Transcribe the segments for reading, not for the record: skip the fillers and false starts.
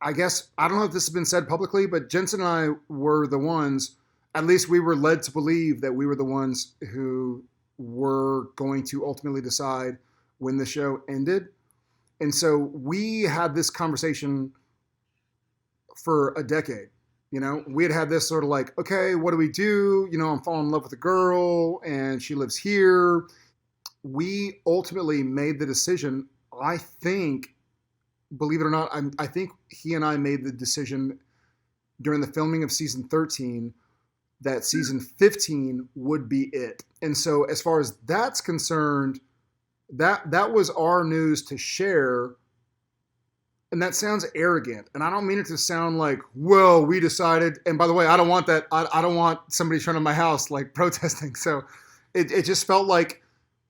I guess, I don't know if this has been said publicly, but Jensen and I were the ones, at least we were led to believe that we were the ones who were going to ultimately decide when the show ended. And so we had this conversation for a decade. We had this sort of like, okay, what do we do? I'm falling in love with a girl and she lives here. We ultimately made the decision, I think, believe it or not, I think he and I made the decision during the filming of season 13 that season 15 would be it. And so as far as that's concerned, that was our news to share. And that sounds arrogant. And I don't mean it to sound like, well, we decided. And by the way, I don't want that. I don't want somebody showing up my house like protesting. So it just felt like,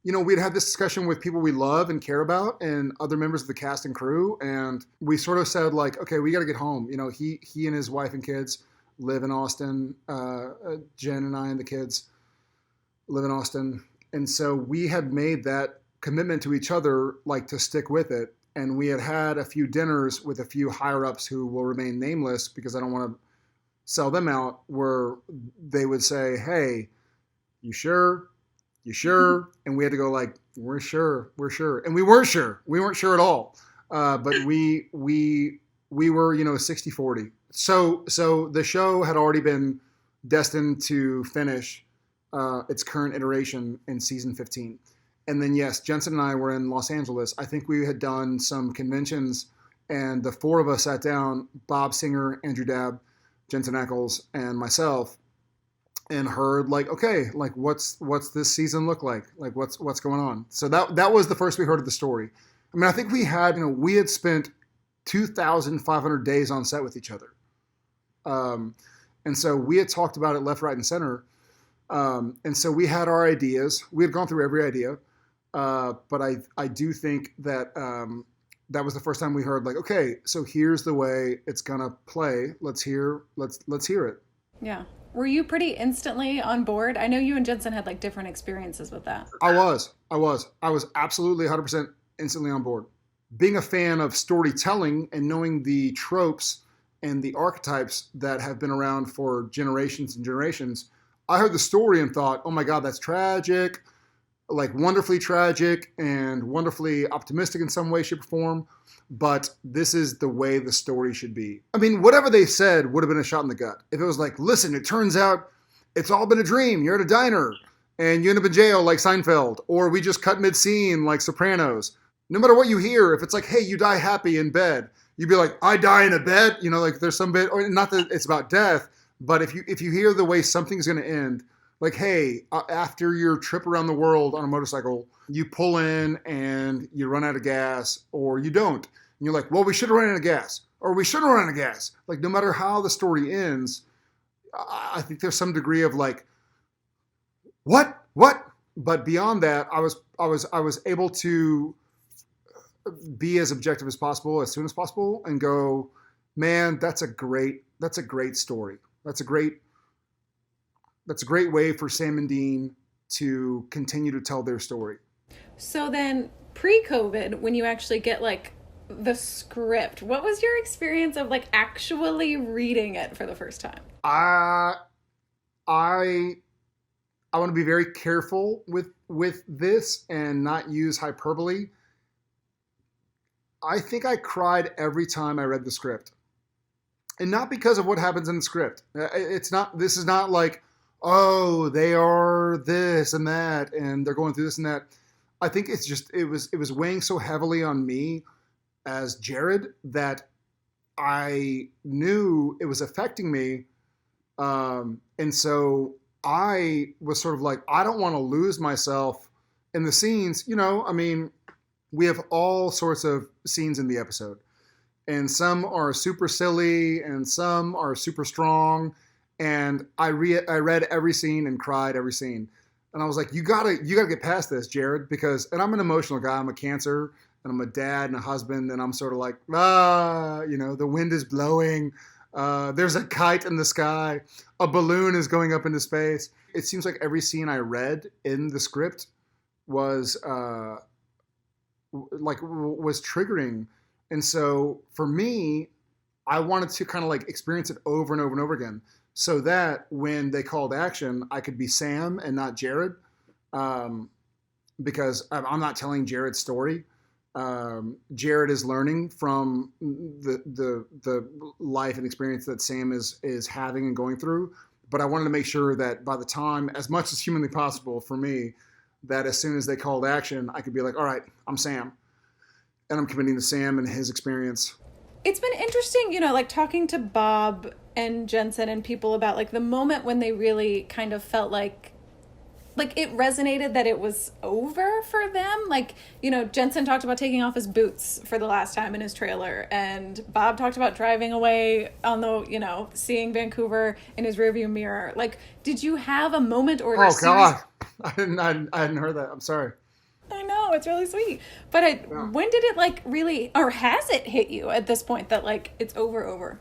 we'd had this discussion with people we love and care about and other members of the cast and crew. And we sort of said like, okay, we got to get home. He and his wife and kids live in Austin. Jen and I and the kids live in Austin. And so we had made that commitment to each other, like to stick with it. And we had a few dinners with a few higher ups who will remain nameless because I don't want to sell them out, where they would say, hey, you sure? You sure? And we had to go like, we're sure. And we weren't sure. We weren't sure at all. But we were, 60-40. So the show had already been destined to finish its current iteration in season 15. And then, yes, Jensen and I were in Los Angeles. I think we had done some conventions, and the four of us sat down, Bob Singer, Andrew Dabb, Jensen Ackles, and myself, and heard like, okay, like what's this season look like? Like what's going on? So that was the first we heard of the story. I mean, I think we had spent 2,500 days on set with each other. And so we had talked about it left, right, and center. And so we had our ideas. We had gone through every idea. But I do think that that was the first time we heard like, okay, so here's the way it's gonna play. Let's hear it. Yeah. Were you pretty instantly on board? I know you and Jensen had like different experiences with that. I was absolutely 100% instantly on board. Being a fan of storytelling and knowing the tropes and the archetypes that have been around for generations and generations, I heard the story and thought, oh my God, that's tragic. Like wonderfully tragic and wonderfully optimistic in some way, shape, or form. But this is the way the story should be. I mean, whatever they said would have been a shot in the gut. If it was like, listen, it turns out it's all been a dream. You're at a diner and you end up in jail like Seinfeld, or we just cut mid-scene like Sopranos. No matter what you hear, if it's like, hey, you die happy in bed, you'd be like, I die in a bed. Like there's some bit, or not that it's about death, but if you hear the way something's going to end, like, hey, after your trip around the world on a motorcycle, you pull in and you run out of gas, or you don't. And you're like, well, we should have run out of gas, or we shouldn't run out of gas. Like, no matter how the story ends, I think there's some degree of like, what? But beyond that, I was able to be as objective as possible, as soon as possible, and go, man, that's a great story. That's a great way for Sam and Dean to continue to tell their story. So then pre-COVID, when you actually get like the script, what was your experience of like actually reading it for the first time? I want to be very careful with this and not use hyperbole. I think I cried every time I read the script. And not because of what happens in the script. This is not like, oh, they are this and that, and they're going through this and that. I think it's just, it was weighing so heavily on me as Jared that I knew it was affecting me. And so I was sort of like, I don't want to lose myself in the scenes. I mean, we have all sorts of scenes in the episode, and some are super silly and some are super strong. And I read every scene and cried every scene. And I was like, you gotta get past this, Jared, because, and I'm an emotional guy. I'm a Cancer, and I'm a dad and a husband, and I'm sort of like, the wind is blowing. There's a kite in the sky. A balloon is going up into space. It seems like every scene I read in the script was triggering. And so for me, I wanted to kind of like experience it over and over and over again, so that when they called action, I could be Sam and not Jared, um, because I'm not telling Jared's story. Jared is learning from the life and experience that Sam is having and going through. But I wanted to make sure that by the time, as much as humanly possible for me, that as soon as they called action, I could be like, all right, I'm Sam, and I'm committing to Sam and his experience. It's been interesting, like talking to Bob and Jensen and people about like the moment when they really kind of felt like it resonated that it was over for them. Like, Jensen talked about taking off his boots for the last time in his trailer, and Bob talked about driving away on the, seeing Vancouver in his rearview mirror. Like, did you have a moment or a Oh series? God, I hadn't heard that. I'm sorry. I know, it's really sweet. But Yeah. when did it like really, or has it hit you at this point that like it's over?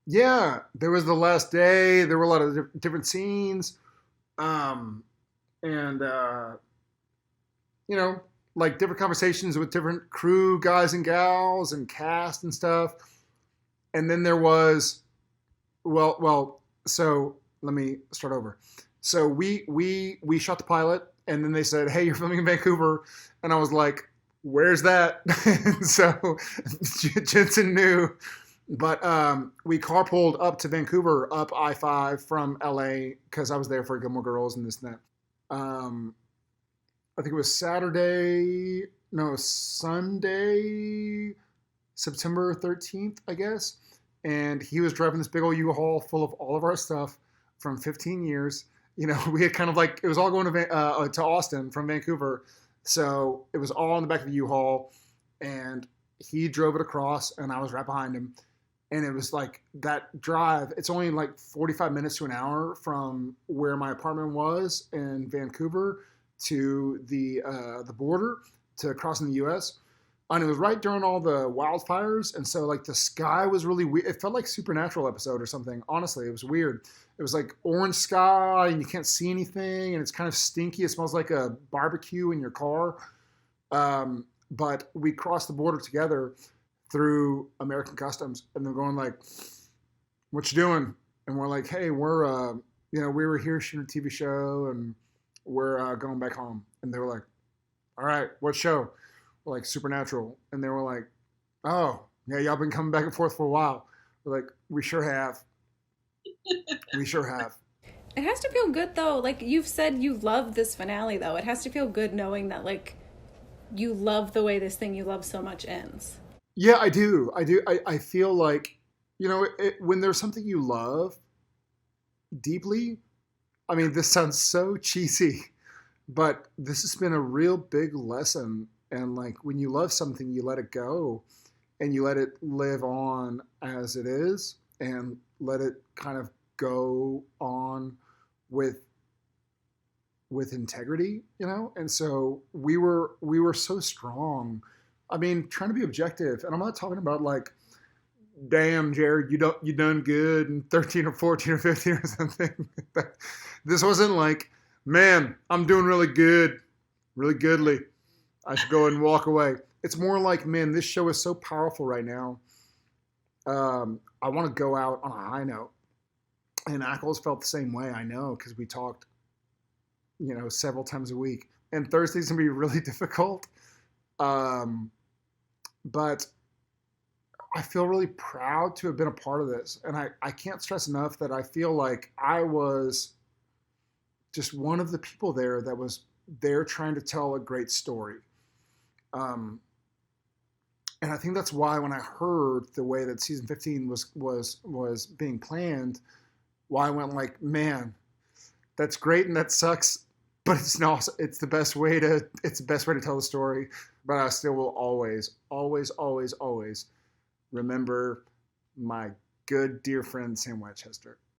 Yeah, there was the last day. There were a lot of different scenes, um, and you know, like different conversations with different crew guys and gals and cast and stuff. And then there was, well. So let me start over. So we shot the pilot, and then they said, "Hey, you're filming in Vancouver," and I was like, "Where's that?" And so Jensen knew, but we carpooled up to Vancouver, up I-5 from LA, because I was there for Gilmore Girls and this and that. I think it was Saturday, no, Sunday, September 13th, I guess. And he was driving this big old U-Haul full of all of our stuff from 15 years. We had kind of like, it was all going to Austin from Vancouver. So it was all in the back of the U-Haul. And he drove it across, and I was right behind him. And it was like that drive. It's only like 45 minutes to an hour from where my apartment was in Vancouver to the border to crossing the U.S. And it was right during all the wildfires, and so like the sky was really weird. It felt like Supernatural episode or something. Honestly, it was weird. It was like orange sky, and you can't see anything, and it's kind of stinky. It smells like a barbecue in your car. But we crossed the border together through American Customs, and they're going like, "What you doing?" And we're like, "Hey, we're we were here shooting a TV show, and we're going back home." And they were like, "All right, what show?" We're like, "Supernatural." And they were like, "Oh, yeah, y'all been coming back and forth for a while." We're like, "We sure have. We sure have." It has to feel good though. Like you've said you love this finale though. It has to feel good knowing that like you love the way this thing you love so much ends. Yeah, I do. I do. I feel like, when there's something you love deeply, I mean, this sounds so cheesy, but this has been a real big lesson. And like when you love something, you let it go and you let it live on as it is, and let it kind of go on with integrity. And so we were so strong. I mean, trying to be objective, and I'm not talking about like, damn, Jared, you done good in 13 or 14 or 15 or something. This wasn't like, man, I'm doing really good, really goodly, I should go and walk away. It's more like, man, this show is so powerful right now. I want to go out on a high note. And Ackles felt the same way, I know, because we talked, several times a week. And Thursday's gonna be really difficult. Um, but I feel really proud to have been a part of this. And I can't stress enough that I feel like I was just one of the people there that was there trying to tell a great story. Um, and I think that's why when I heard the way that season 15 was being planned, why I went like, man, that's great and that sucks, but it's the best way to tell the story. But I still will always, always, always, always remember my good dear friend Sam Winchester.